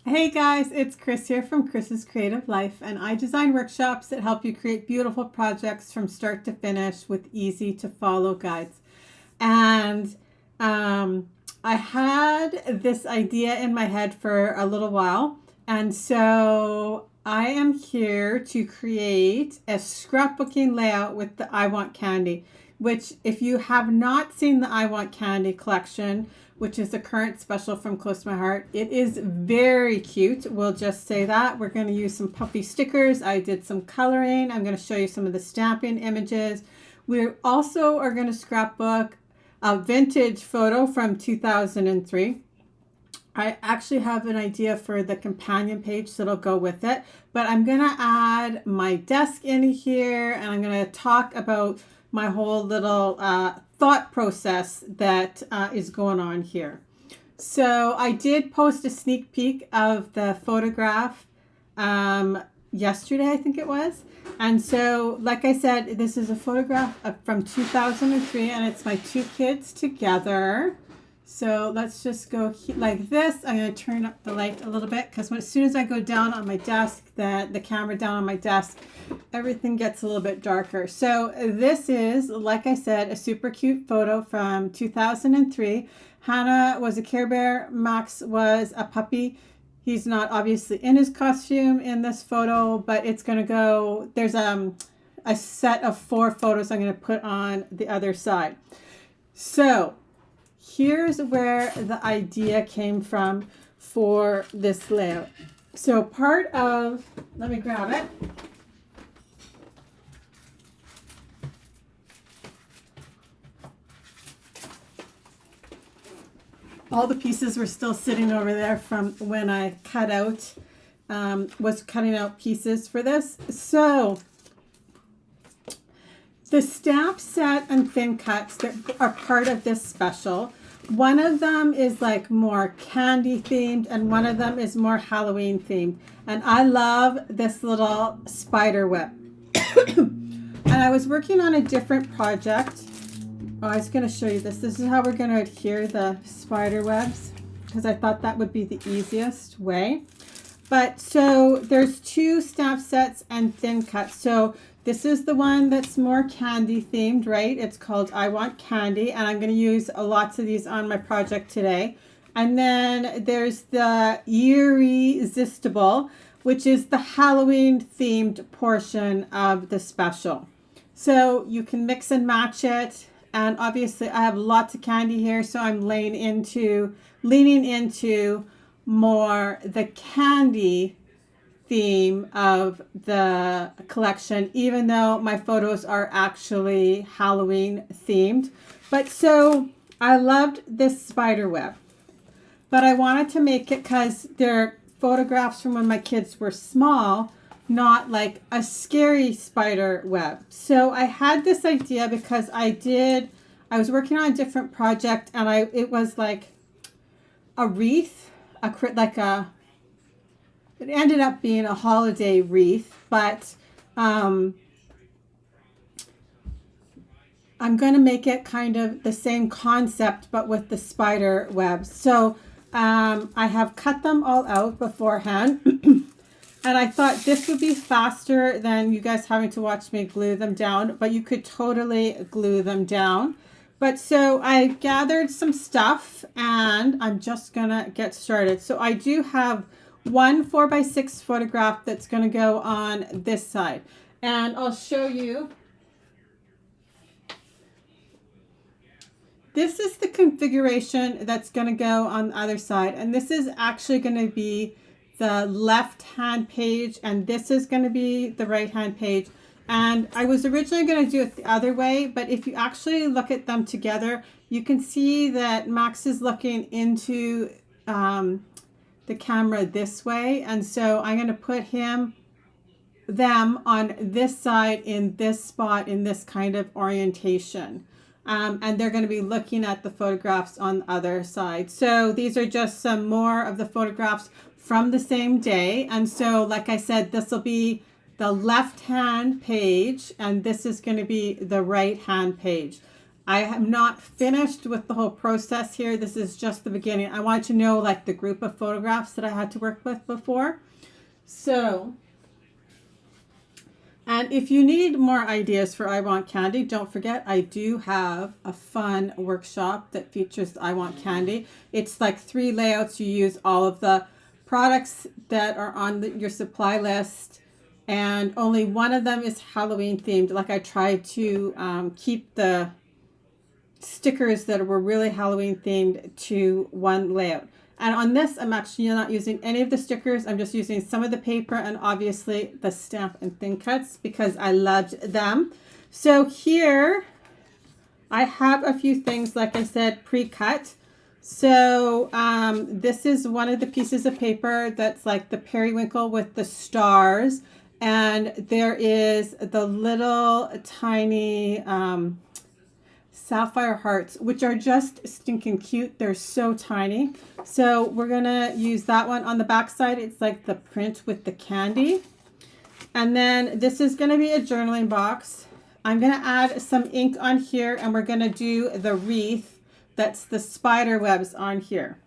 Hey guys, it's Chris here from Chris's Creative Life, and I design workshops that help you create beautiful projects from start to finish with easy to follow guides. And I had this idea in my head for a little while, and so I am here to create a scrapbooking layout with the I Want Candy, which if you have not seen the I Want Candy collection, which is the current special from Close to My Heart, it is very cute. We'll just say that. We're going to use some puppy stickers. I did some coloring. I'm going to show you some of the stamping images. We also are going to scrapbook a vintage photo from 2003. I actually have an idea for the companion page that'll go with it, but I'm going to add my desk in here, and I'm going to talk about my whole little thought process that is going on here. So I did post a sneak peek of the photograph yesterday, I think it was. And so, like I said, this is a photograph from 2003, and it's my two kids together. So let's just go like this. I'm going to turn up the light a little bit because as soon as I go down on my desk, the camera down on my desk, everything gets a little bit darker. So this is, like I said, a super cute photo from 2003. Hannah was a Care Bear. Max was a puppy. He's not obviously in his costume in this photo, but it's going to go, there's a set of 4 photos I'm going to put on the other side. So here's where the idea came from for this layout. So part of, let me grab it. All the pieces were still sitting over there from when I was cutting out pieces for this. So the stamp set and thin cuts that are part of this special, one of them is like more candy themed and one of them is more Halloween themed. And I love this little spider web. And I was working on a different project. Oh, I was going to show you this. This is how we're going to adhere the spider webs because I thought that would be the easiest way. But so there's 2 stamp sets and thin cuts. So this is the one that's more candy themed, right? It's called I Want Candy, and I'm going to use lots of these on my project today. And then there's the Irresistible, which is the Halloween themed portion of the special. So you can mix and match it. And obviously I have lots of candy here, so I'm leaning into more the candy theme of the collection, even though my photos are actually Halloween themed. But so I loved this spider web, but I wanted to make it because they're photographs from when my kids were small, not like a scary spider web. So I had this idea because I was working on a different project, and it was like a wreath, it ended up being a holiday wreath, but I'm going to make it kind of the same concept, but with the spider webs. So I have cut them all out beforehand. And I thought this would be faster than you guys having to watch me glue them down, but you could totally glue them down. But so I gathered some stuff and I'm just gonna get started. So I do have one 4x6 photograph that's gonna go on this side. And I'll show you. This is the configuration that's gonna go on the other side. And this is actually gonna be the left hand page, and this is going to be the right hand page. And I was originally going to do it the other way, but if you actually look at them together, you can see that Max is looking into the camera this way, and so I'm going to put them on this side in this spot in this kind of orientation. And they're going to be looking at the photographs on the other side. So these are just some more of the photographs from the same day. And so, like I said, this will be the left hand page, and this is going to be the right hand page. I am not finished with the whole process here. This is just the beginning. I want to know like the group of photographs that I had to work with before. So, and if you need more ideas for I Want Candy, don't forget I do have a fun workshop that features I Want Candy. It's like 3 layouts. You use all of the products that are on your supply list, and only one of them is Halloween themed. Like I tried to keep the stickers that were really Halloween themed to one layout. And on this, I'm actually not using any of the stickers. I'm just using some of the paper and obviously the stamp and thin cuts because I loved them. So here I have a few things, like I said, pre-cut. So this is one of the pieces of paper that's like the periwinkle with the stars. And there is the little tiny sapphire hearts, which are just stinking cute. They're so tiny. So we're gonna use that one. On the back side, it's like the print with the candy. And then this is gonna be a journaling box. I'm gonna add some ink on here, and we're gonna do the wreath. That's the spider webs on here.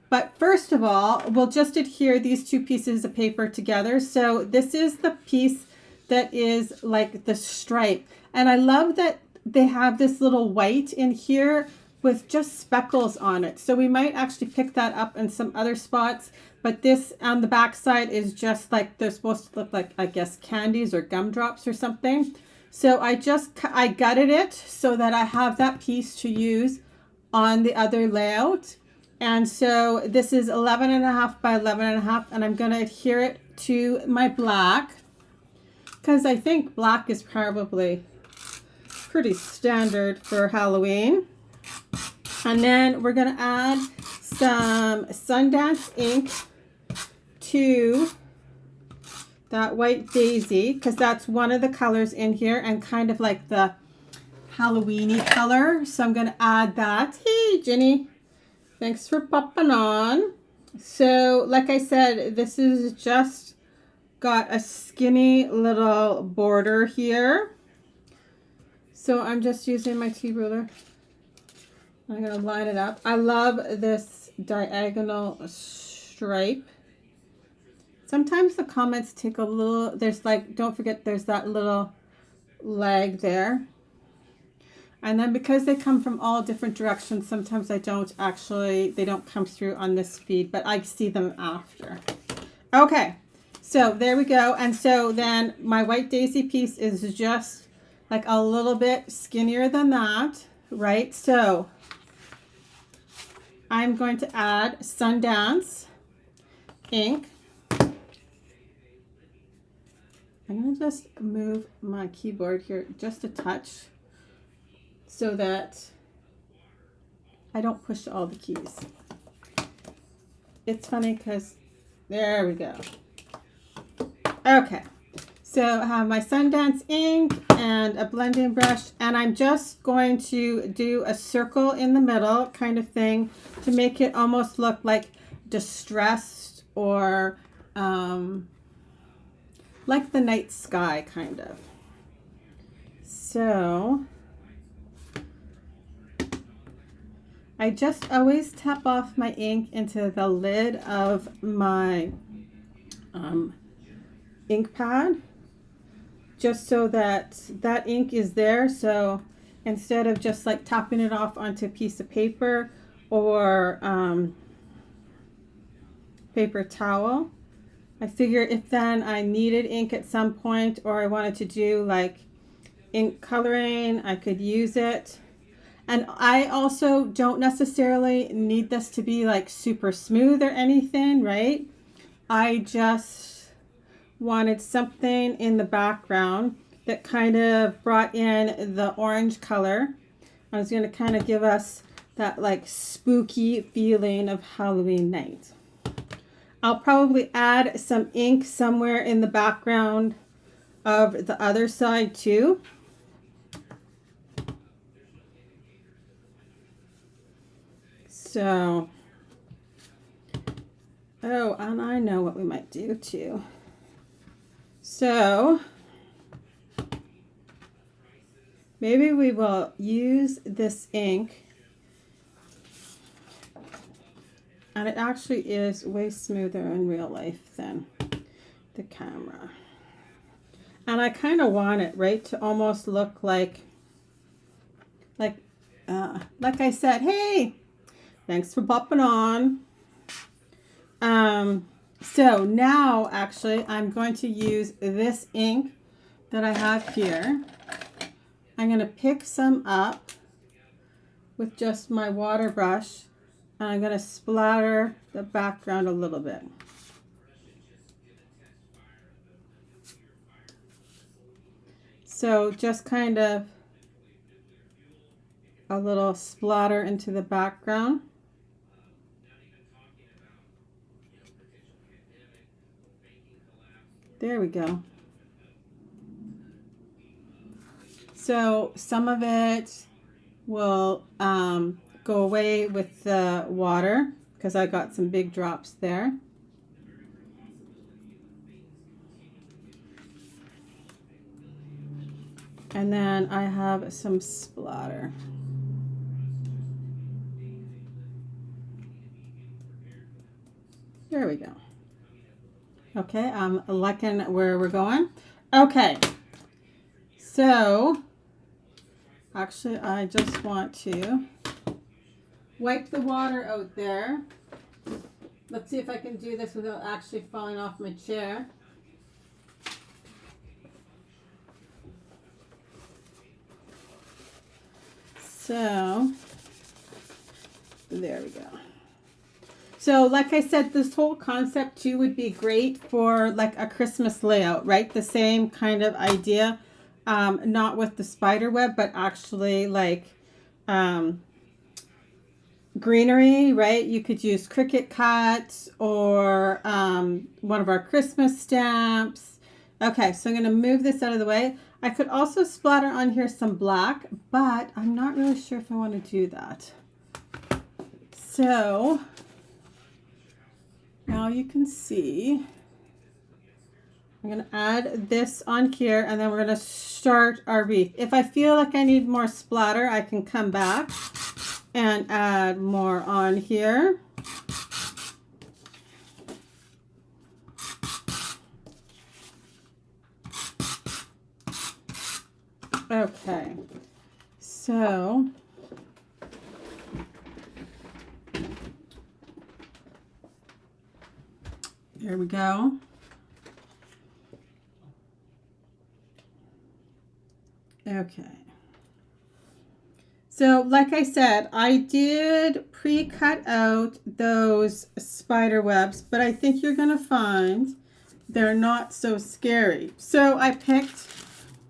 But first of all, we'll just adhere these 2 pieces of paper together. So this is the piece that is like the stripe. And I love that they have this little white in here with just speckles on it. So we might actually pick that up in some other spots. But this on the back side is just like, they're supposed to look like, I guess, candies or gumdrops or something. So I gutted it so that I have that piece to use on the other layout. And so this is 11.5 by 11.5, and I'm going to adhere it to my black because I think black is probably pretty standard for Halloween. And then we're going to add some Sundance ink to that white daisy because that's one of the colors in here and kind of like the Halloweeny color. So I'm going to add that. Hey, Jenny. Thanks for popping on. So, like I said, this is just got a skinny little border here. So I'm just using my T-ruler. I'm going to line it up. I love this diagonal stripe. Sometimes the comments take a little, there's like, don't forget there's that little leg there. And then because they come from all different directions, sometimes they don't come through on this feed, but I see them after. Okay, so there we go. And so then my white daisy piece is just like a little bit skinnier than that, right? So I'm going to add Sundance ink. I'm going to just move my keyboard here just a touch so that I don't push all the keys. It's funny because there we go. Okay, so I have my Sundance ink and a blending brush, and I'm just going to do a circle in the middle kind of thing to make it almost look like distressed or like the night sky kind of. So I just always tap off my ink into the lid of my ink pad, just so that that ink is there. So instead of just like tapping it off onto a piece of paper or paper towel, I figure if then I needed ink at some point or I wanted to do like ink coloring, I could use it. And I also don't necessarily need this to be like super smooth or anything, right? I just wanted something in the background that kind of brought in the orange color. I was going to kind of give us that like spooky feeling of Halloween night. I'll probably add some ink somewhere in the background of the other side too. So, oh, and I know what we might do too. So, maybe we will use this ink. And it actually is way smoother in real life than the camera. And I kind of want it, right, to almost look like I said, hey, thanks for popping on. So now actually I'm going to use this ink that I have here. I'm going to pick some up with just my water brush, and I'm going to splatter the background a little bit. So just kind of a little splatter into the background. There we go. So some of it will go away with the water because I got some big drops there. And then I have some splatter. There we go. Okay, I'm liking where we're going. Okay, so actually I just want to wipe the water out there. Let's see if I can do this without actually falling off my chair. So there we go. So like I said, this whole concept too would be great for like a Christmas layout, right? The same kind of idea, not with the spider web, but actually like greenery, right? You could use Cricut cuts or one of our Christmas stamps. Okay, so I'm going to move this out of the way. I could also splatter on here some black, but I'm not really sure if I want to do that. So now you can see I'm going to add this on here, and then we're going to start our wreath. If I feel like I need more splatter, I can come back and add more on here. Okay, so there we go. Okay. So like I said, I did pre-cut out those spider webs, but I think you're going to find they're not so scary. So I picked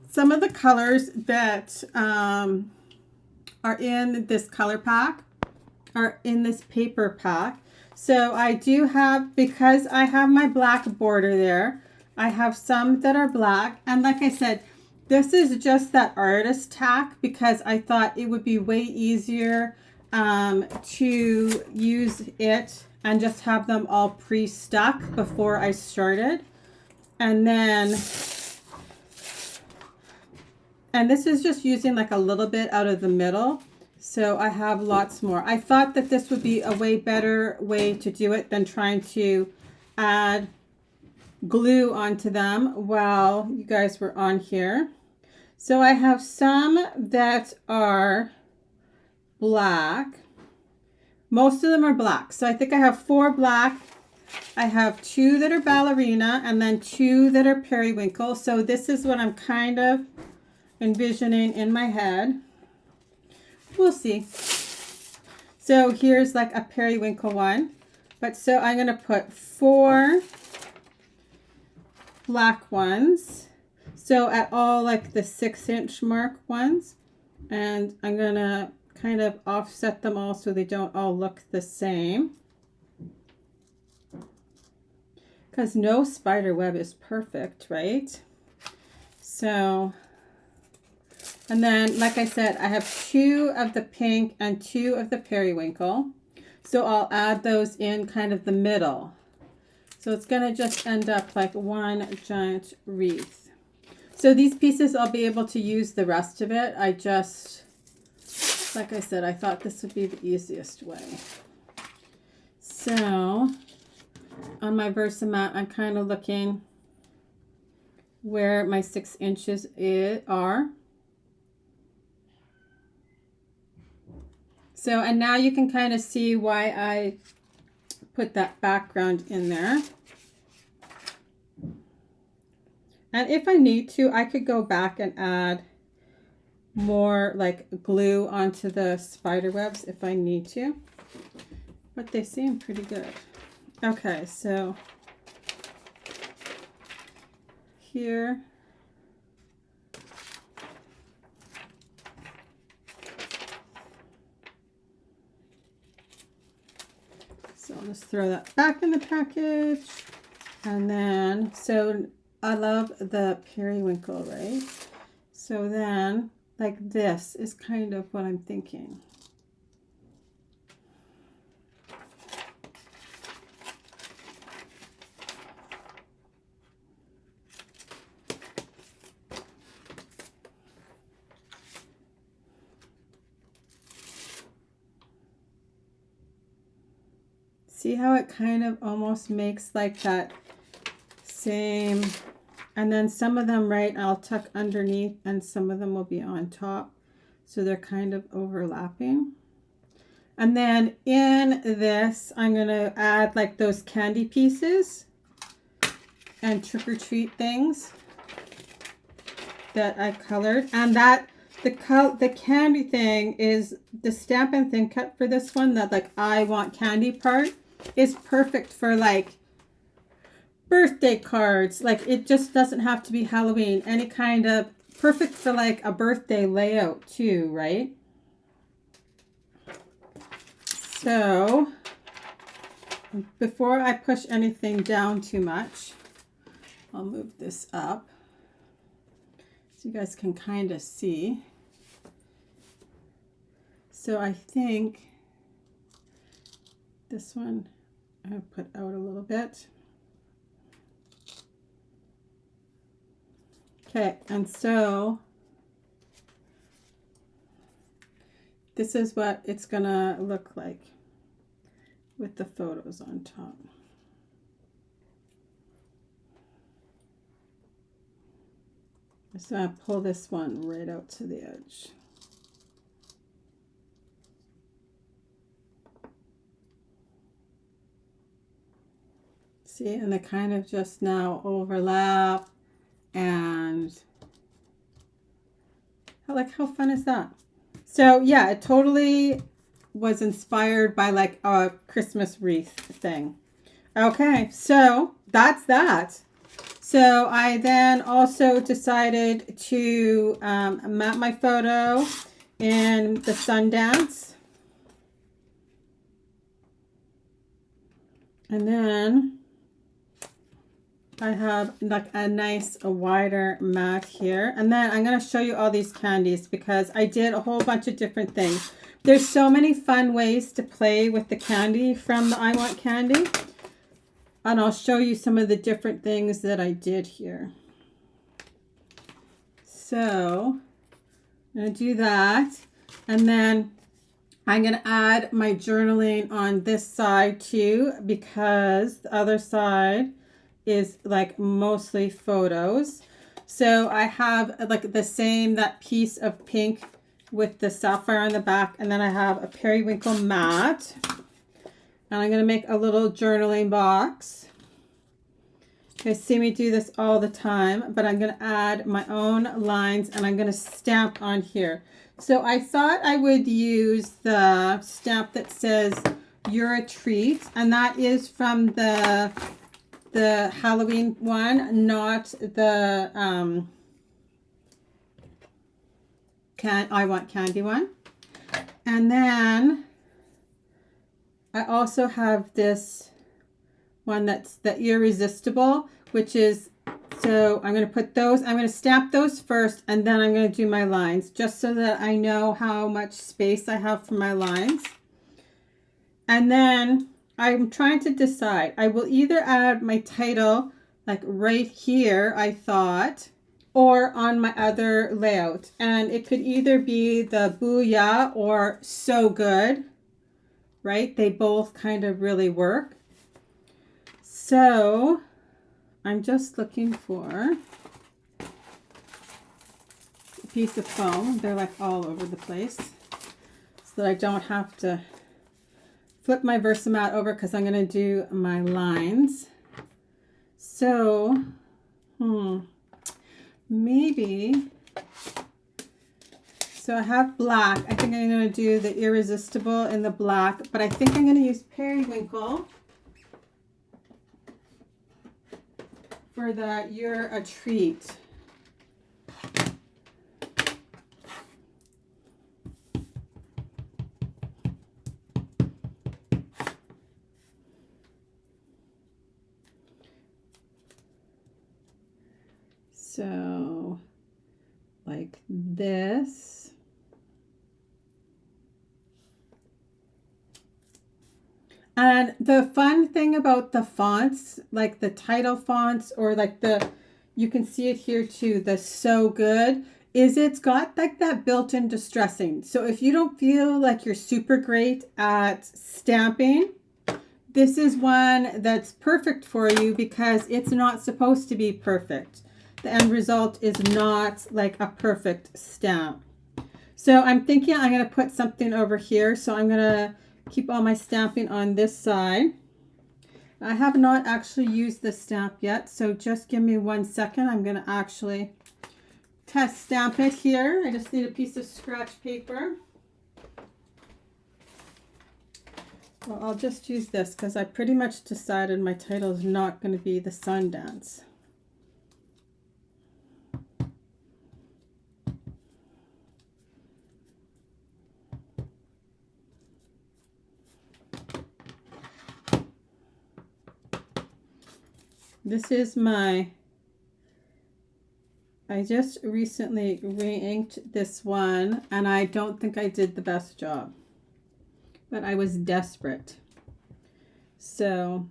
some of the colors that are in this color pack, are in this paper pack. So I do have, because I have my black border there, I have some that are black. And like I said, this is just that artist tack because I thought it would be way easier to use it and just have them all pre-stuck before I started. And then, and this is just using like a little bit out of the middle. So I have lots more. I thought that this would be a way better way to do it than trying to add glue onto them while you guys were on here. So I have some that are black. Most of them are black. So I think I have 4 black. I have 2 that are ballerina and then 2 that are periwinkle. So this is what I'm kind of envisioning in my head. We'll see. So here's like a periwinkle one. But so I'm going to put 4 black ones. So at all like the 6-inch mark ones. And I'm going to kind of offset them all so they don't all look the same. Because no spider web is perfect, right? So, and then like I said, I have 2 of the pink and 2 of the periwinkle. So I'll add those in kind of the middle. So it's going to just end up like one giant wreath. So these pieces, I'll be able to use the rest of it. I just, like I said, I thought this would be the easiest way. So on my Versamat, I'm kind of looking where my 6 inches are. So, and now you can kind of see why I put that background in there. And if I need to, I could go back and add more like glue onto the spider webs if I need to. But they seem pretty good. Okay, so here. So I'll just throw that back in the package. And then, so I love the periwinkle, right? So then, like this is kind of what I'm thinking. See how it kind of almost makes like that same, and then some of them, right, I'll tuck underneath and some of them will be on top. So they're kind of overlapping. And then in this, I'm going to add like those candy pieces and trick-or-treat things that I colored. And that the candy thing is the Stampin' Thing cut for this one, that like I want candy part is perfect for like birthday cards. Like it just doesn't have to be Halloween. Any kind of, perfect for like a birthday layout too, right? So before I push anything down too much, I'll move this up so you guys can kind of see. So I think this one I'll put out a little bit. Okay, and so this is what it's gonna look like with the photos on top. Just gonna pull this one right out to the edge. See, and they kind of just now overlap, and like how fun is that? So yeah, it totally was inspired by like a Christmas wreath thing. Okay, so that's that. So I then also decided to map my photo in the Sundance. And then I have like a wider mat here. And then I'm going to show you all these candies because I did a whole bunch of different things. There's so many fun ways to play with the candy from the I Want Candy. And I'll show you some of the different things that I did here. So I'm going to do that. And then I'm going to add my journaling on this side too, because the other side is like mostly photos. So I have like the same, that piece of pink with the sapphire on the back. And then I have a periwinkle mat. And I'm going to make a little journaling box. You guys see me do this all the time, but I'm going to add my own lines and I'm going to stamp on here. So I thought I would use the stamp that says "You're a Treat," and that is from the Halloween one, not the I Want Candy one. And then I also have this one that's the Irresistible, which is, so I'm going to put those, I'm going to stamp those first, and then I'm going to do my lines, just so that I know how much space I have for my lines. And then I'm trying to decide. I will either add my title like right here, I thought, or on my other layout. And it could either be the Booyah or So Good, right? They both kind of really work. So I'm just looking for a piece of foam. They're like all over the place, so that I don't have to flip my Versamat over because I'm going to do my lines. So, maybe, so I have black. I think I'm going to do the Irresistible in the black, but I think I'm going to use Periwinkle for the You're a Treat. So, like this. And the fun thing about the fonts, like the title fonts or like you can see it here too, the So Good, is it's got like that built-in distressing. So if you don't feel like you're super great at stamping, this is one that's perfect for you because it's not supposed to be perfect. The end result is not like a perfect stamp. So I'm thinking I'm going to put something over here. So I'm going to keep all my stamping on this side. I have not actually used this stamp yet, so just give me 1 second. I'm going to actually test stamp it here. I just need a piece of scratch paper. Well, I'll just use this because I pretty much decided my title is not going to be the Sundance. This is I just recently re-inked this one and I don't think I did the best job, but I was desperate. So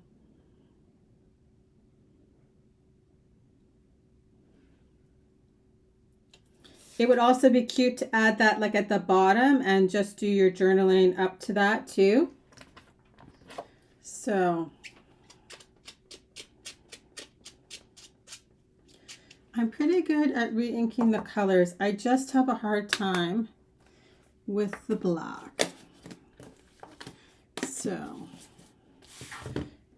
it would also be cute to add that like at the bottom and just do your journaling up to that too. So I'm pretty good at re-inking the colors. I just have a hard time with the black. So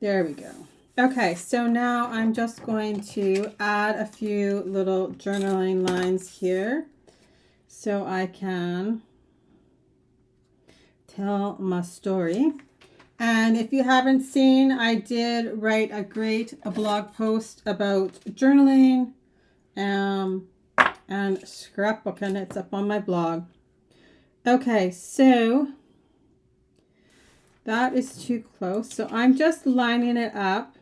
there we go. Okay, so now I'm just going to add a few little journaling lines here so I can tell my story. And if you haven't seen, I did write a blog post about journaling and scrapbooking. It's up on my blog. Okay, so that is too close. So I'm just lining it up.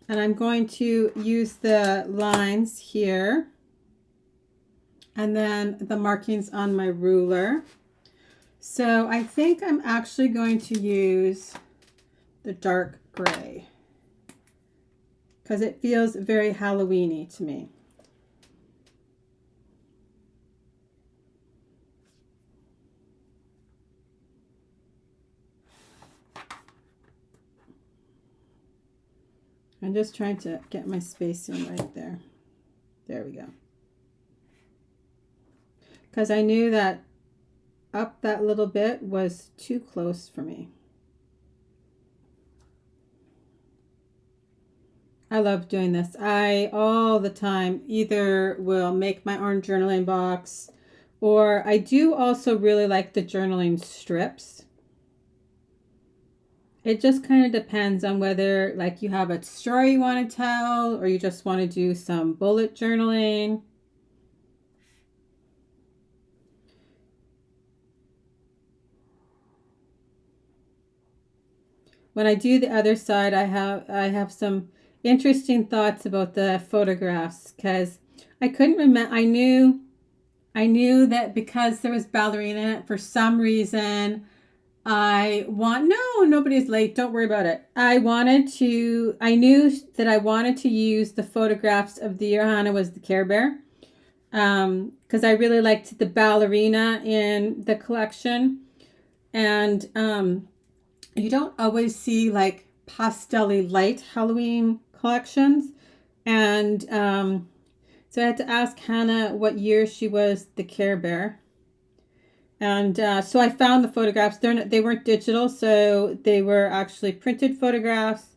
And I'm going to use the lines here. And then the markings on my ruler. So I think I'm actually going to use the dark gray, because it feels very Halloween-y to me. I'm just trying to get my spacing right there. There we go. Because I knew that up that little bit was too close for me. I love doing this. I all the time either will make my own journaling box, or I do also really like the journaling strips. It just kind of depends on whether like you have a story you want to tell or you just want to do some bullet journaling. When I do the other side, I have some interesting thoughts about the photographs, because I couldn't remember. I knew that because there was ballerina in it, for some reason no, nobody's late. Don't worry about it. I knew that I wanted to use the photographs of the year Hannah was the Care Bear. Because I really liked the ballerina in the collection. And you don't always see like pastel-y light Halloween collections. And so I had to ask Hannah what year she was the Care Bear. And so I found the photographs. They weren't digital, so they were actually printed photographs.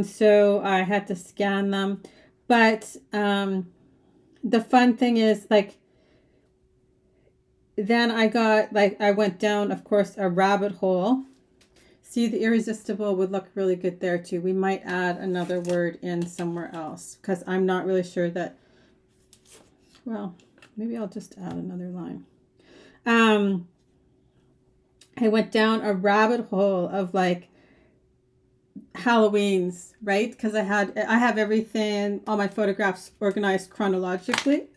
So I had to scan them. But the fun thing is, like, then I went down, of course, a rabbit hole. See, the irresistible would look really good there too. We might add another word in somewhere else because I'm not really sure that, well, maybe I'll just add another line. I went down a rabbit hole of like Halloweens, right? Because I have everything, all my photographs organized chronologically.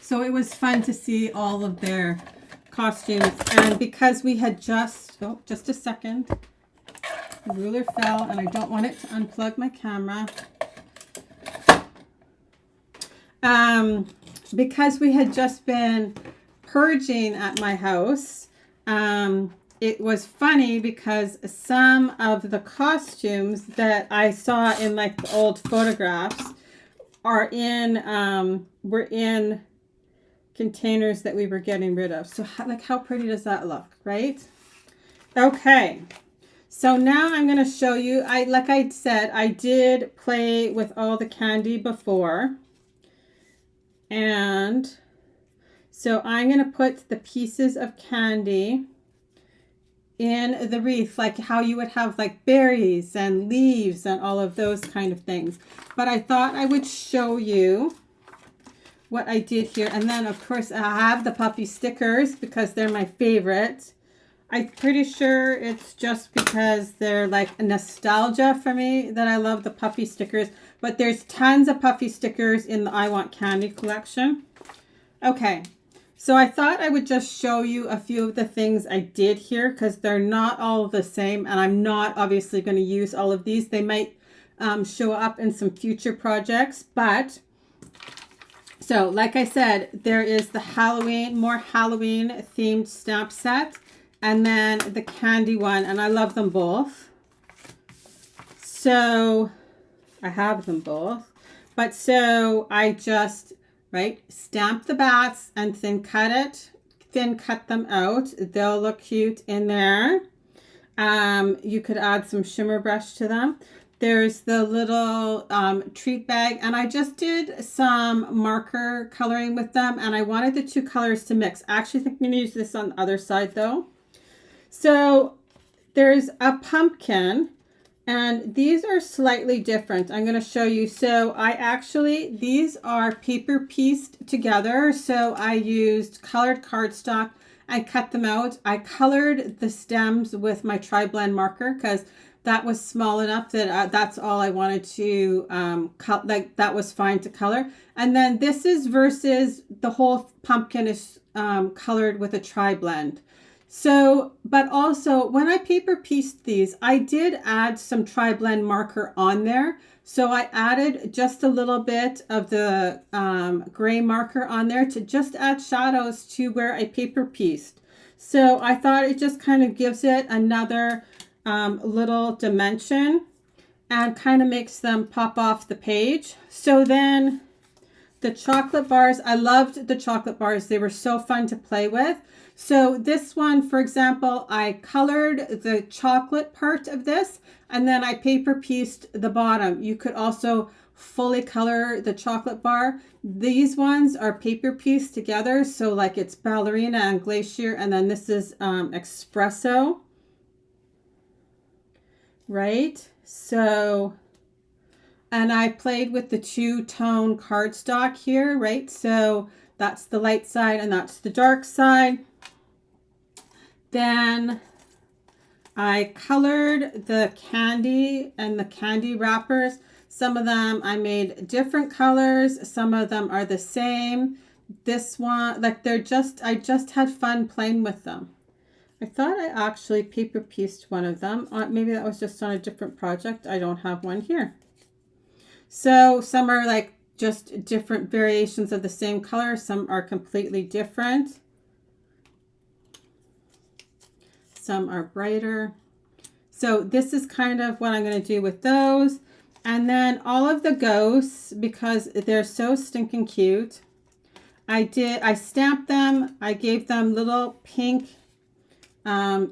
So it was fun to see all of their costumes. And because we had just a second, the ruler fell and I don't want it to unplug my camera. Because we had just been purging at my house, it was funny because some of the costumes that I saw in like the old photographs were in containers that we were getting rid of. So how pretty does that look, right? Okay. So now I'm going to show you, like I said, I did play with all the candy before. And so I'm going to put the pieces of candy in the wreath, like how you would have like berries and leaves and all of those kind of things. But I thought I would show you what I did here. And then, of course, I have the puppy stickers because they're my favorite. I'm pretty sure it's just because they're like a nostalgia for me that I love the puppy stickers. But there's tons of puppy stickers in the I Want Candy collection. Okay, so I thought I would just show you a few of the things I did here because they're not all the same. And I'm not obviously going to use all of these. They might show up in some future projects. But, so like I said, there is the more Halloween themed stamp set. And then the candy one. And I love them both. So I have them both. But so I just, stamp the bats and thin cut them out. They'll look cute in there. You could add some shimmer brush to them. There's the little treat bag. And I just did some marker coloring with them. And I wanted the two colors to mix. I actually think I'm going to use this on the other side though. So there's a pumpkin. And these are slightly different. I'm going to show you. So these are paper pieced together. So I used colored cardstock. I cut them out. I colored the stems with my tri-blend marker because that was small enough that that's all I wanted to that was fine to color. And then this is versus the whole pumpkin is colored with a tri-blend. So, but also when I paper pieced these, I did add some tri-blend marker on there. So I added just a little bit of the gray marker on there to just add shadows to where I paper pieced. So I thought it just kind of gives it another little dimension and kind of makes them pop off the page. So then the chocolate bars, I loved the chocolate bars. They were so fun to play with. So this one, for example, I colored the chocolate part of this and then I paper pieced the bottom. You could also fully color the chocolate bar. These ones are paper pieced together. So like it's ballerina and glacier. And then this is espresso. Right? So, and I played with the two-tone cardstock here, right? So that's the light side and that's the dark side. Then I colored the candy and the candy wrappers. Some of them I made different colors. Some of them are the same. this one, like I just had fun playing with them. I thought I actually paper pieced one of them. Maybe that was just on a different project. I don't have one here. So some are like just different variations of the same color. Some are completely different. Some are brighter. So this is kind of what I'm going to do with those. And then all of the ghosts, because they're so stinking cute, I stamped them. I gave them little pink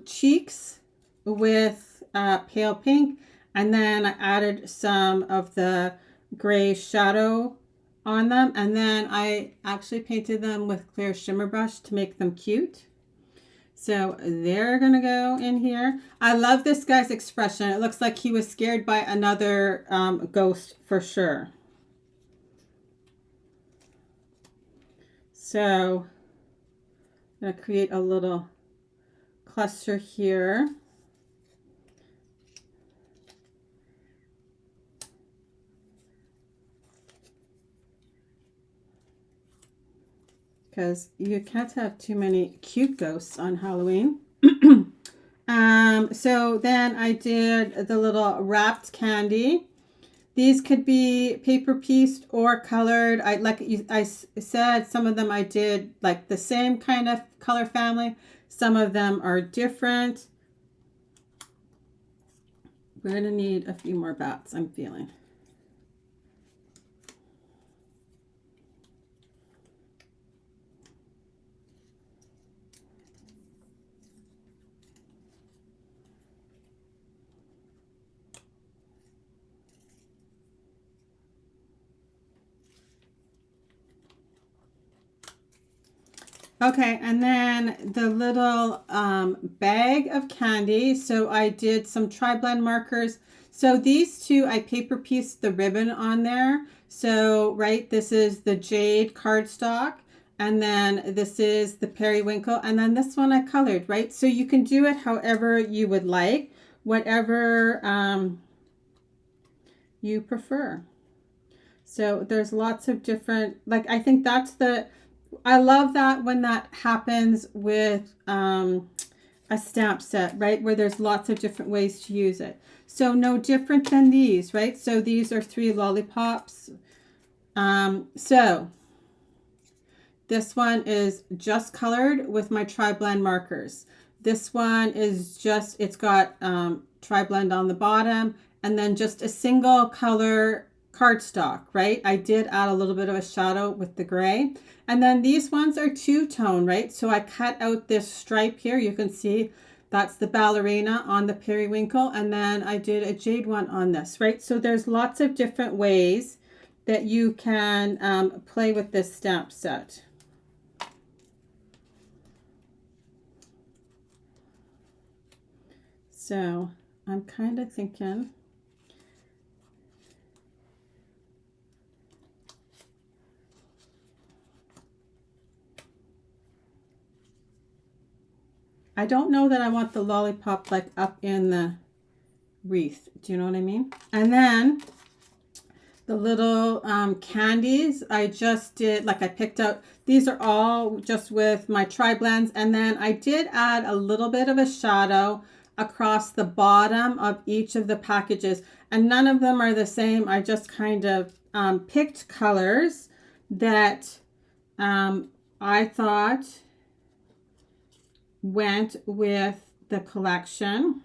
cheeks with pale pink. And then I added some of the gray shadow on them. And then I actually painted them with clear shimmer brush to make them cute. So they're going to go in here. I love this guy's expression. It looks like he was scared by another ghost for sure. So I'm going to create a little cluster here. Because you can't have too many cute ghosts on Halloween. So then I did the little wrapped candy. These could be paper pieced or colored. I said, some of them I did like the same kind of color family. Some of them are different. We're going to need a few more bats, I'm feeling. Okay, and then the little bag of candy. So I did some tri-blend markers. So these two, I paper pieced the ribbon on there. So, right, this is the jade cardstock. And then this is the periwinkle. And then this one I colored, right? So you can do it however you would like, whatever you prefer. So there's lots of different, like, I think that's I love that when that happens with a stamp set, right? Where there's lots of different ways to use it. So no different than these, right? So these are 3 lollipops. So this one is just colored with my tri-blend markers. This one is just, it's got tri-blend on the bottom and then just a single color cardstock, right? I did add a little bit of a shadow with the gray. And then these ones are 2-tone, right? So I cut out this stripe here. You can see that's the ballerina on the periwinkle. And then I did a jade one on this, right? So there's lots of different ways that you can play with this stamp set. So I'm kind of thinking I don't know that I want the lollipop like up in the wreath. Do you know what I mean? And then the little candies, I just did, like I picked out, these are all just with my tri-blends. And then I did add a little bit of a shadow across the bottom of each of the packages. And none of them are the same. I just kind of picked colors that I thought went with the collection.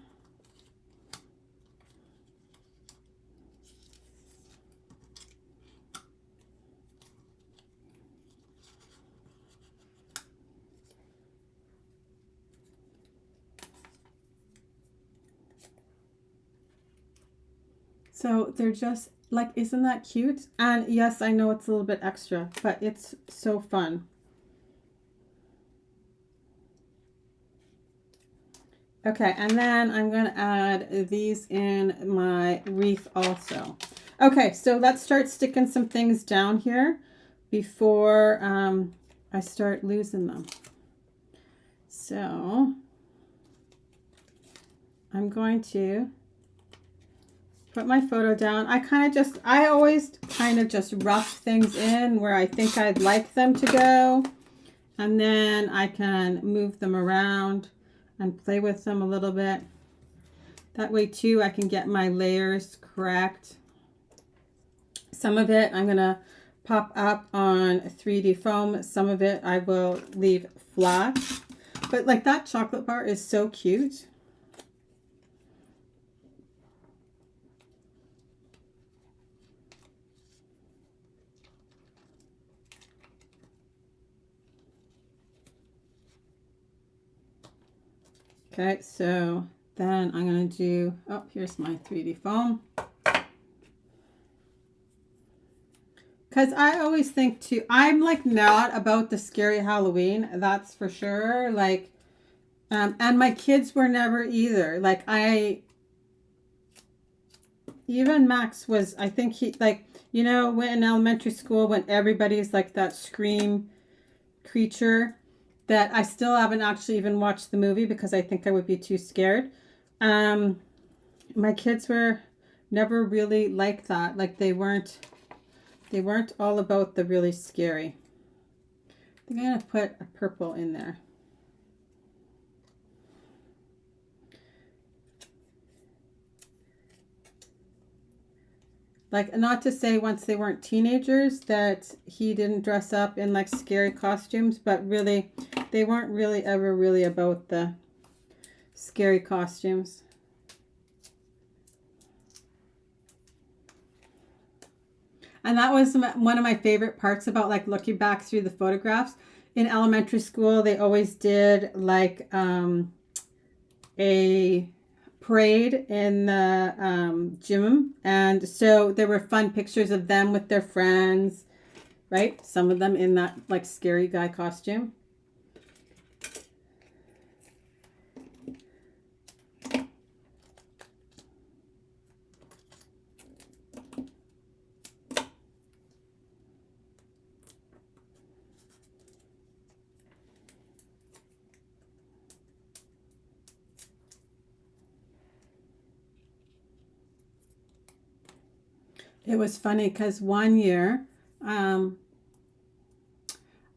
So they're just like, isn't that cute? And yes, I know it's a little bit extra, but it's so fun. Okay, and then I'm going to add these in my wreath also. Okay, so let's start sticking some things down here before I start losing them. So I'm going to put my photo down. I always kind of just rough things in where I think I'd like them to go. And then I can move them around and play with them a little bit. That way too, I can get my layers correct. Some of it I'm going to pop up on 3D foam. Some of it I will leave flat. But like that chocolate bar is so cute. Okay, so then I'm going to do, oh, here's my 3D foam. Because I always think too, I'm like not about the scary Halloween, that's for sure. Like, and my kids were never either. Like even Max was, I think he, like, you know, when in elementary school when everybody's like that scream creature, that I still haven't actually even watched the movie because I think I would be too scared. My kids were never really like that. Like they weren't all about the really scary. I'm going to put a purple in there. Like, not to say once they weren't teenagers that he didn't dress up in like scary costumes, but really they weren't really ever really about the scary costumes. And that was one of my favorite parts about like looking back through the photographs. In elementary school, they always did like a parade in the gym. And so there were fun pictures of them with their friends, right? Some of them in that like scary guy costume. It was funny because one year, I don't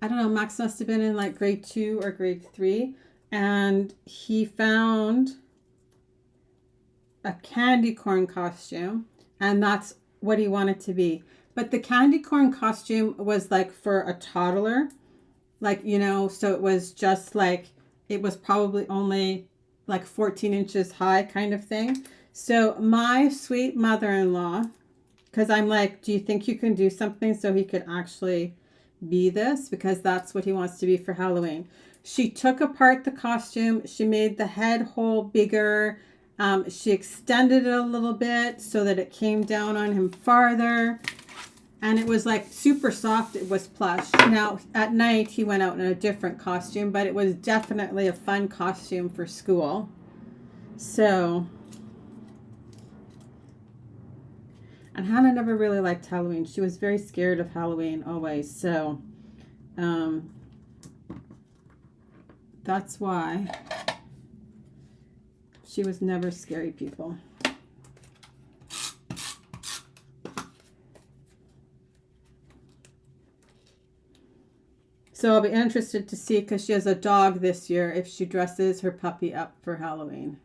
know, Max must have been in like grade 2 or grade 3, and he found a candy corn costume, and that's what he wanted to be. But the candy corn costume was like for a toddler, like, you know, so it was just like, it was probably only like 14 inches high kind of thing. So my sweet mother-in-law, because I'm like, do you think you can do something so he could actually be this? Because that's what he wants to be for Halloween. She took apart the costume. She made the head hole bigger. She extended it a little bit so that it came down on him farther. And it was like super soft. It was plush. Now, at night, he went out in a different costume, but it was definitely a fun costume for school. So... And Hannah never really liked Halloween. She was very scared of Halloween always. So that's why she was never scary people. So I'll be interested to see, because she has a dog this year, if she dresses her puppy up for Halloween.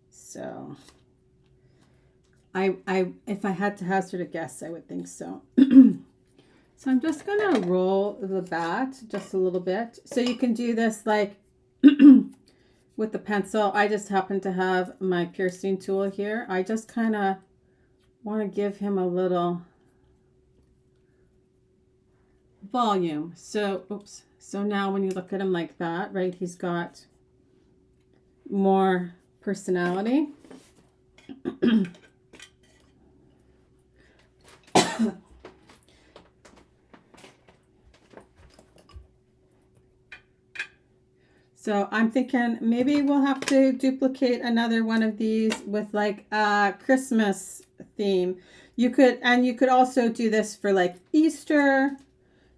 So... if I had to hazard a guess, I would think so. So I'm just going to roll the bat just a little bit. So you can do this like with the pencil. I just happen to have my piercing tool here. I just kind of want to give him a little volume. So, oops. So now when you look at him like that, right, he's got more personality. So I'm thinking maybe we'll have to duplicate another one of these with like a Christmas theme. You could also do this for like Easter,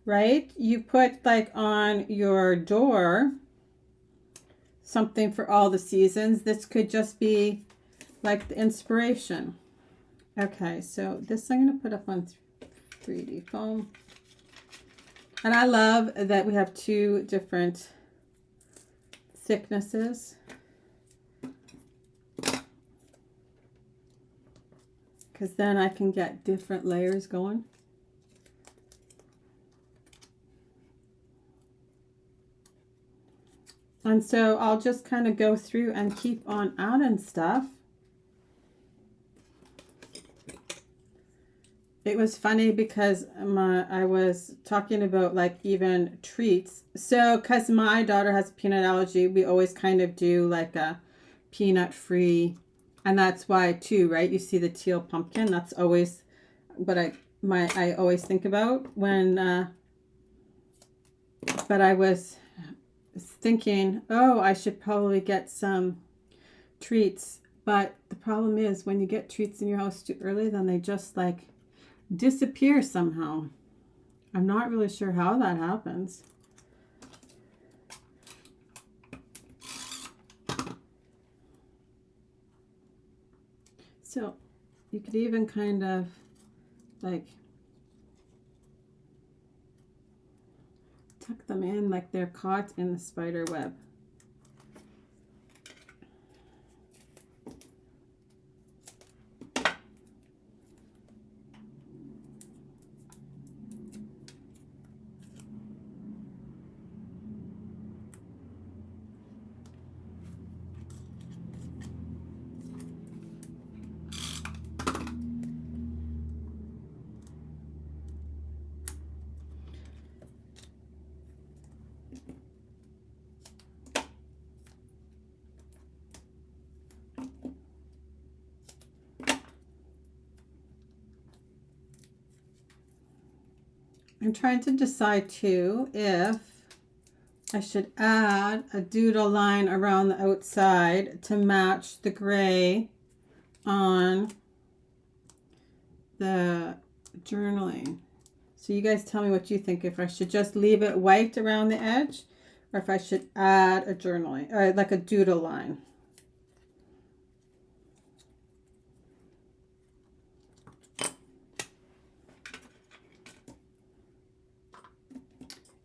right? You put like on your door something for all the seasons. This could just be like the inspiration. Okay, so this I'm going to put up on 3D foam. And I love that we have two different thicknesses. Because then I can get different layers going. And so I'll just kind of go through and keep on adding stuff. It was funny because I was talking about like even treats. So because my daughter has a peanut allergy, we always kind of do like a peanut free. And that's why too, right? You see the teal pumpkin. That's always what I always think about when, but I was thinking, oh, I should probably get some treats. But the problem is when you get treats in your house too early, then they just like disappear somehow. I'm not really sure how that happens. So you could even kind of like tuck them in like they're caught in the spider web. I'm trying to decide too if I should add a doodle line around the outside to match the gray on the journaling. So you guys tell me what you think, if I should just leave it white around the edge or if I should add a journaling or like a doodle line.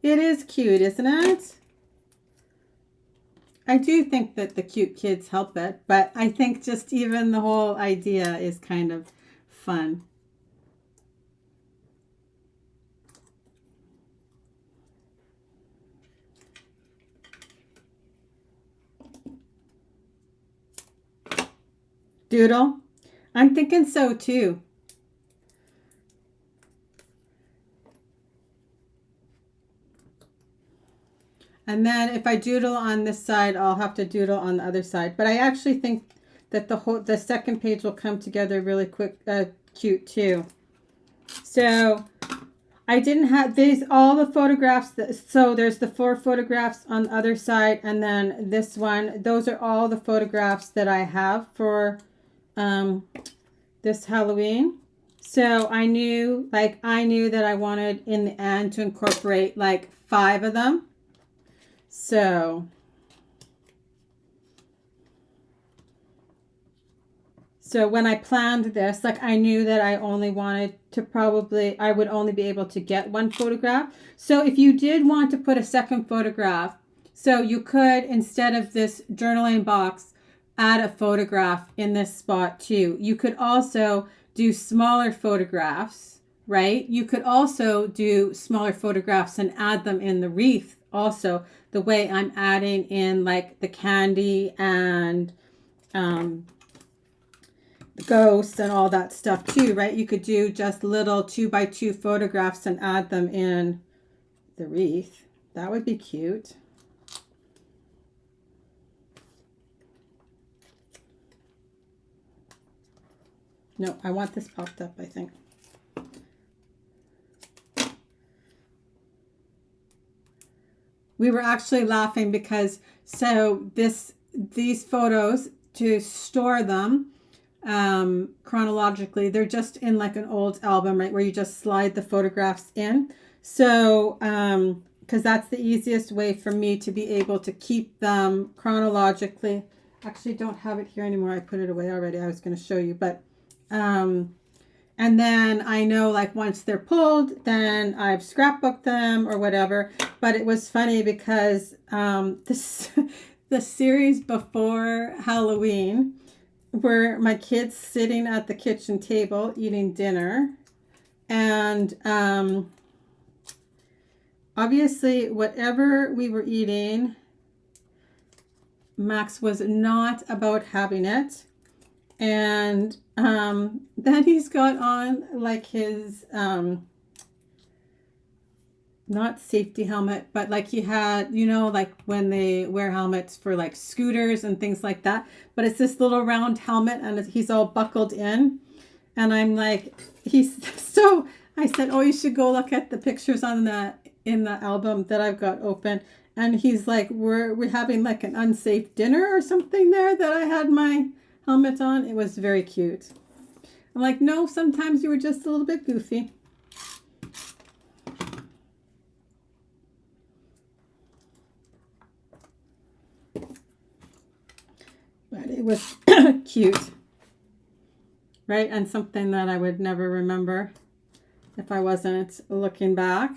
It is cute, isn't it? I do think that the cute kids help it, but I think just even the whole idea is kind of fun. Doodle? I'm thinking so too. And then if I doodle on this side, I'll have to doodle on the other side. But I actually think that the second page will come together really quick, cute too. So I didn't have all the photographs. So there's the 4 photographs on the other side, and then this one. Those are all the photographs that I have for this Halloween. So I knew that I wanted in the end to incorporate like 5 of them. So when I planned this, like I knew that I only wanted to I would only be able to get 1 photograph. So if you did want to put a second photograph, so you could, instead of this journaling box, add a photograph in this spot too. You could also do smaller photographs, right? You could also do smaller photographs and add them in the wreath also, the way I'm adding in like the candy and the ghosts and all that stuff too, right? You could do just little 2x2 photographs and add them in the wreath. That would be cute. No, I want this popped up, I think. We were actually laughing because these photos, to store them chronologically, they're just in like an old album, right, where you just slide the photographs in. So because that's the easiest way for me to be able to keep them chronologically. Actually don't have it here anymore. I put it away already. I was going to show you, but And then I know like once they're pulled, then I've scrapbooked them or whatever. But it was funny because this the series before Halloween were my kids sitting at the kitchen table eating dinner. And obviously whatever we were eating, Max was not about having it. And then he's got on like his not safety helmet, but like he had, you know, like when they wear helmets for like scooters and things like that, but it's this little round helmet and he's all buckled in. And I'm like, so I said, oh, you should go look at the pictures in the album that I've got open. And he's like, we're having like an unsafe dinner or something there that I had my helmet on. It was very cute. I'm like, no, sometimes you were just a little bit goofy. But it was cute, right? And something that I would never remember if I wasn't looking back.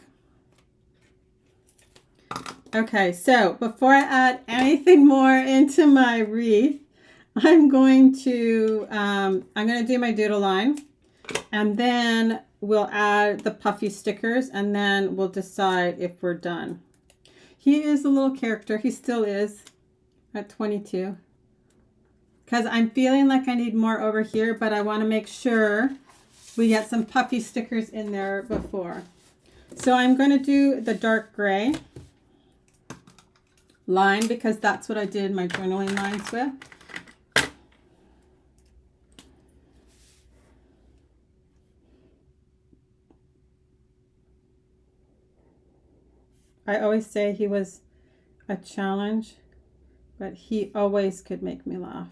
Okay, so before I add anything more into my wreath, I'm going to do my doodle line, and then we'll add the puffy stickers, and then we'll decide if we're done. He is a little character. He still is at 22. Because I'm feeling like I need more over here, but I want to make sure we get some puffy stickers in there before. So I'm going to do the dark gray line because that's what I did my journaling lines with. I always say he was a challenge, but he always could make me laugh.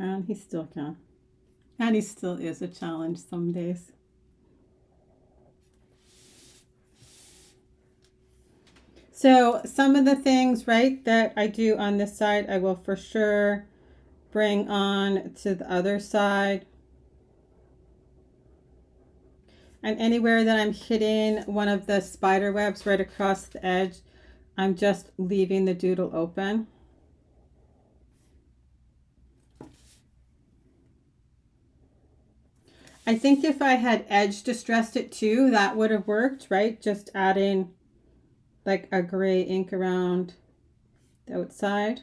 And he still can. And he still is a challenge some days. So some of the things, right, that I do on this side, I will for sure bring on to the other side. And anywhere that I'm hitting one of the spider webs right across the edge, I'm just leaving the doodle open. I think if I had edge distressed it too, that would have worked, right? Just adding like a gray ink around the outside.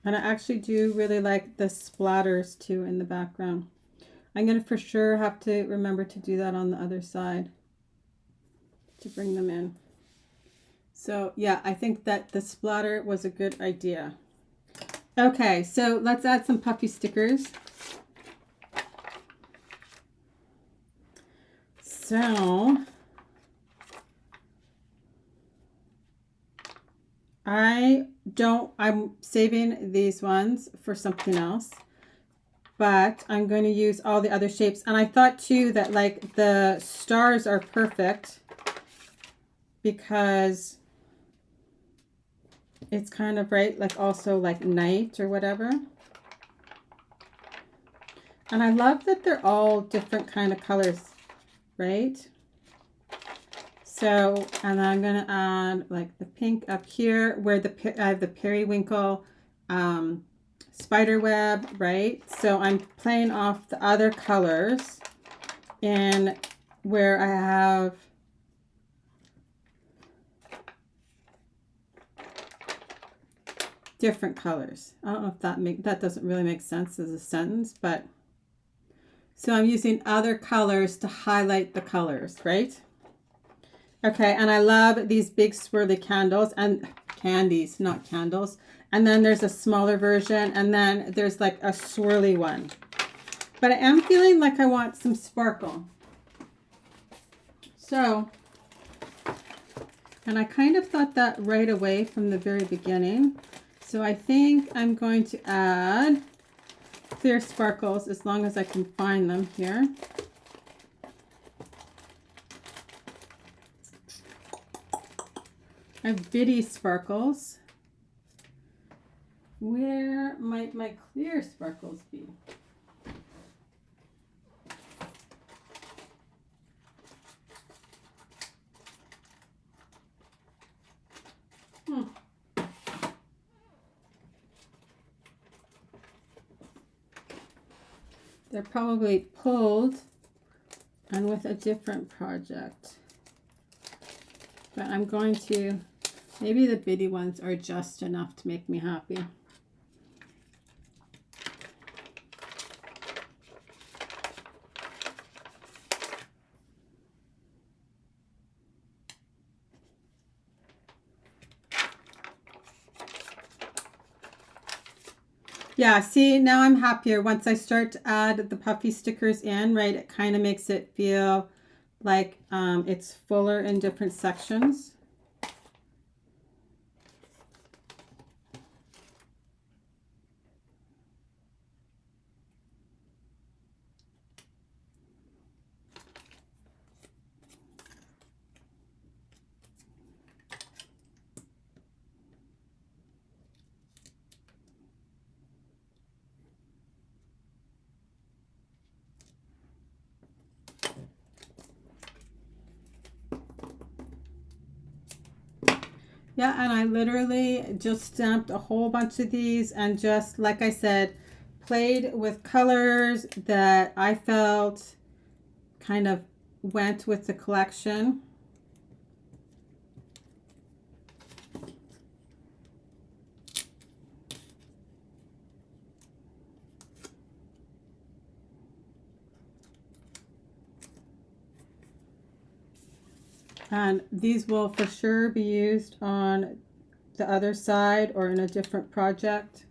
And I actually do really like the splatters too in the background. I'm going to for sure have to remember to do that on the other side to bring them in. So yeah, I think that the splatter was a good idea. Okay, so let's add some puffy stickers. So I'm saving these ones for something else, but I'm going to use all the other shapes. And I thought too that like the stars are perfect because it's kind of right, like also like night or whatever. And I love that they're all different kind of colors, right? So, and then I'm going to add like the pink up here where I have the periwinkle spider web, right? So I'm playing off the other colors in where I have different colors. I don't know if that doesn't really make sense as a sentence, but so I'm using other colors to highlight the colors, right? Okay, and I love these big swirly candles and candies, not candles. And then there's a smaller version, and then there's like a swirly one. But I am feeling like I want some sparkle. So, and I kind of thought that right away from the very beginning. So I think I'm going to add clear sparkles as long as I can find them here. I have bitty sparkles. Where might my clear sparkles be? They're probably pulled and with a different project. But I'm going to, maybe the bitty ones are just enough to make me happy. Yeah, see, now I'm happier. Once I start to add the puffy stickers in, right, it kind of makes it feel like it's fuller in different sections. Yeah, and I literally just stamped a whole bunch of these and just, like I said, played with colors that I felt kind of went with the collection. And these will for sure be used on the other side or in a different project.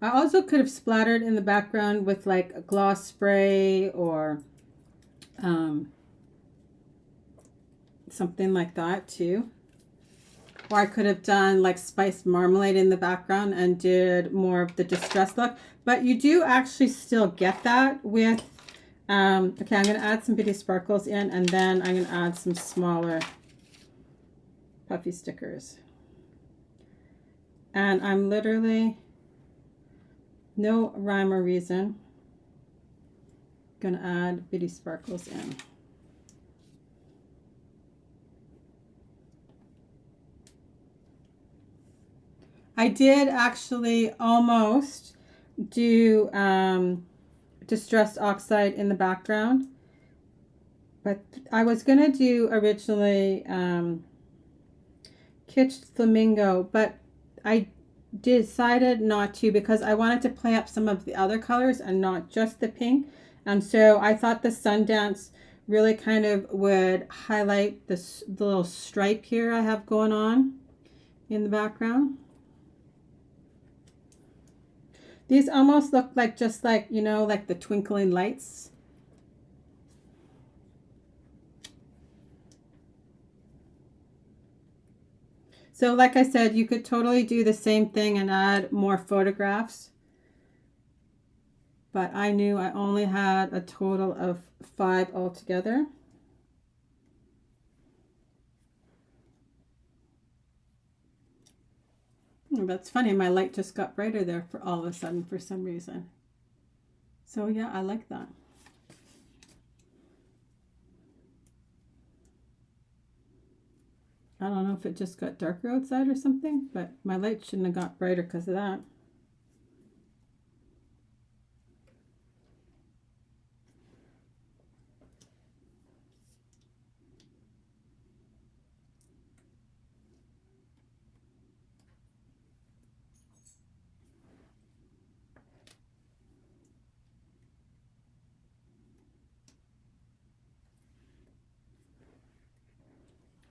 I also could have splattered in the background with like a gloss spray or something like that too. Or I could have done like spiced marmalade in the background and did more of the distressed look. But you do actually still get that with, okay, I'm going to add some bitty sparkles in, and then I'm going to add some smaller puffy stickers. And I'm literally, no rhyme or reason, going to add bitty sparkles in. I did actually almost do distressed oxide in the background, but I was going to do originally kitsched flamingo, but I decided not to because I wanted to play up some of the other colors and not just the pink. And so I thought the Sundance really kind of would highlight this little stripe here I have going on in the background. These almost look like just like, you know, like the twinkling lights. So like I said, you could totally do the same thing and add more photographs. But I knew I only had a total of 5 altogether. Oh, that's funny, my light just got brighter there for all of a sudden for some reason. So yeah, I like that. I don't know if it just got darker outside or something, but my light shouldn't have got brighter because of that.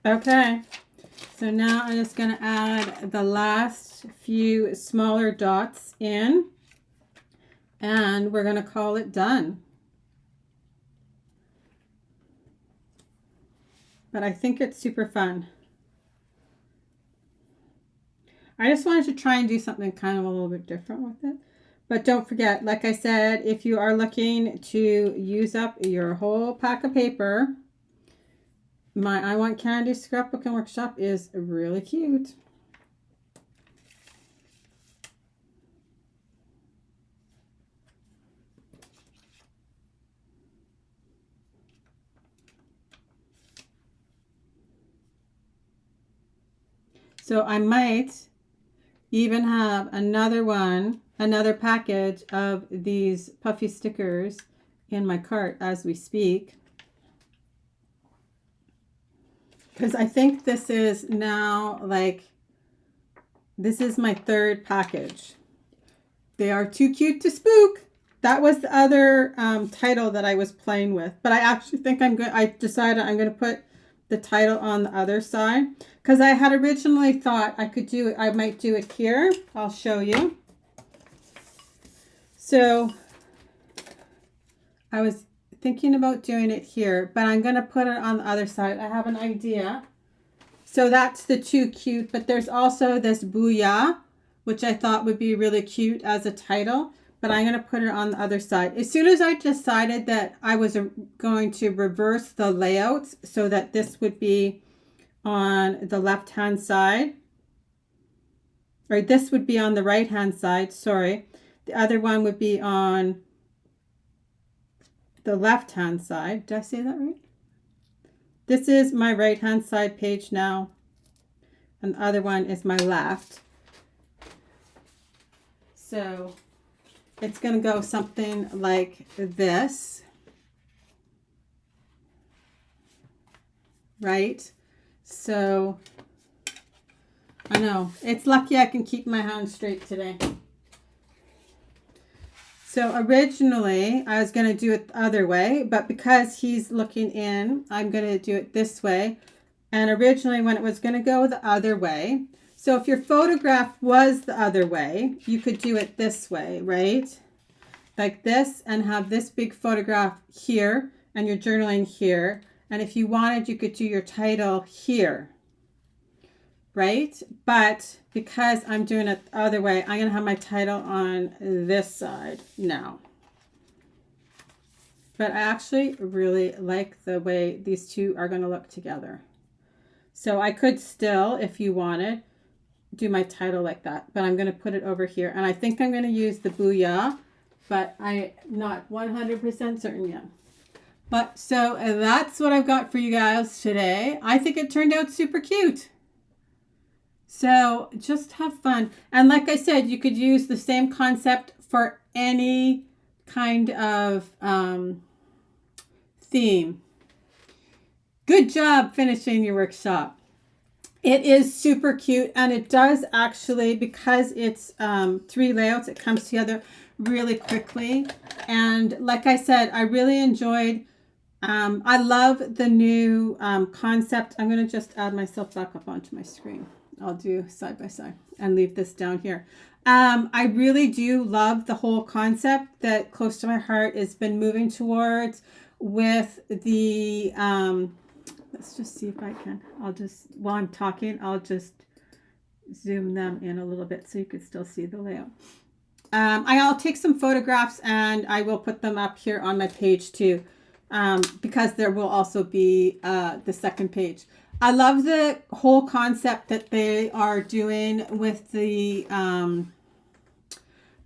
Okay, so now I'm just going to add the last few smaller dots in, and we're going to call it done. But I think it's super fun. I just wanted to try and do something kind of a little bit different with it. But don't forget, like I said, if you are looking to use up your whole pack of paper, my I Want Candy Scrapbooking Workshop is really cute. So I might even have another package of these puffy stickers in my cart as we speak. Because I think this is now this is my third package. They are too cute to spook. That was the other title that I was playing with. But I actually think I decided I'm going to put the title on the other side. Because I had originally thought I might do it here. I'll show you. So I was thinking about doing it here, but I'm going to put it on the other side. I have an idea. So that's the too cute, but there's also this Booyah, which I thought would be really cute as a title, but I'm going to put it on the other side. As soon as I decided that I was going to reverse the layouts so that this would be on the left-hand side, or this would be on the right-hand side, sorry. The other one would be on the left-hand side. Did I say that right? This is my right-hand side page now, and the other one is my left. So it's going to go something like this, right? So I know it's lucky I can keep my hand straight today. So originally I was going to do it the other way, but because he's looking in, I'm going to do it this way. And originally when it was going to go the other way, so if your photograph was the other way, you could do it this way, right? Like this, and have this big photograph here and your journaling here. And if you wanted, you could do your title here, right? But because I'm doing it the other way, I'm going to have my title on this side now. But I actually really like the way these two are going to look together. So I could still, if you wanted, do my title like that, but I'm going to put it over here. And I think I'm going to use the Booyah, but I'm not 100% certain yet. But so that's what I've got for you guys today. I think it turned out super cute. So just have fun. And like I said, you could use the same concept for any kind of theme. Good job finishing your workshop. It is super cute, and it does actually, because it's 3 layouts, it comes together really quickly. And like I said, I really enjoyed, I love the new concept. I'm going to just add myself back up onto my screen. I'll do side by side and leave this down here. I really do love the whole concept that Close to My Heart has been moving towards with the, let's just see if I can, while I'm talking, I'll just zoom them in a little bit so you can still see the layout. I'll take some photographs and I will put them up here on my page too, because there will also be the second page. I love the whole concept that they are doing with the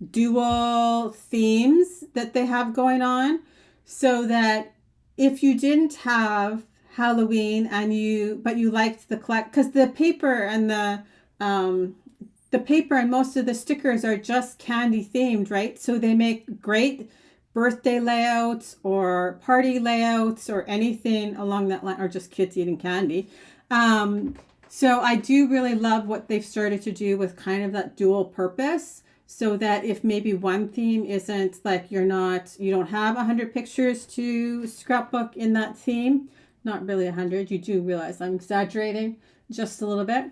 dual themes that they have going on, so that if you didn't have Halloween and you liked the collect, because the paper and the paper and most of the stickers are just candy themed, right? So they make great birthday layouts or party layouts or anything along that line, or just kids eating candy. So I do really love what they've started to do with kind of that dual purpose, so that if maybe one theme isn't like you don't have 100 pictures to scrapbook in that theme, not really 100, you do realize I'm exaggerating just a little bit.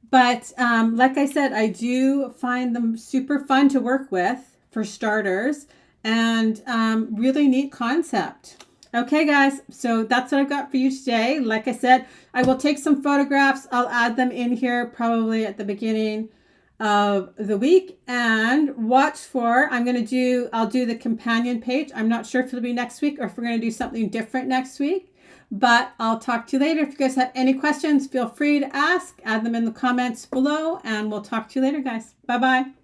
But like I said, I do find them super fun to work with for starters, and really neat concept. Okay, guys, so that's what I've got for you today. Like I said, I will take some photographs. I'll add them in here probably at the beginning of the week, and watch for, I'll do the companion page. I'm not sure if it'll be next week or if we're going to do something different next week, but I'll talk to you later. If you guys have any questions, feel free to ask, add them in the comments below, and we'll talk to you later, guys. Bye-bye.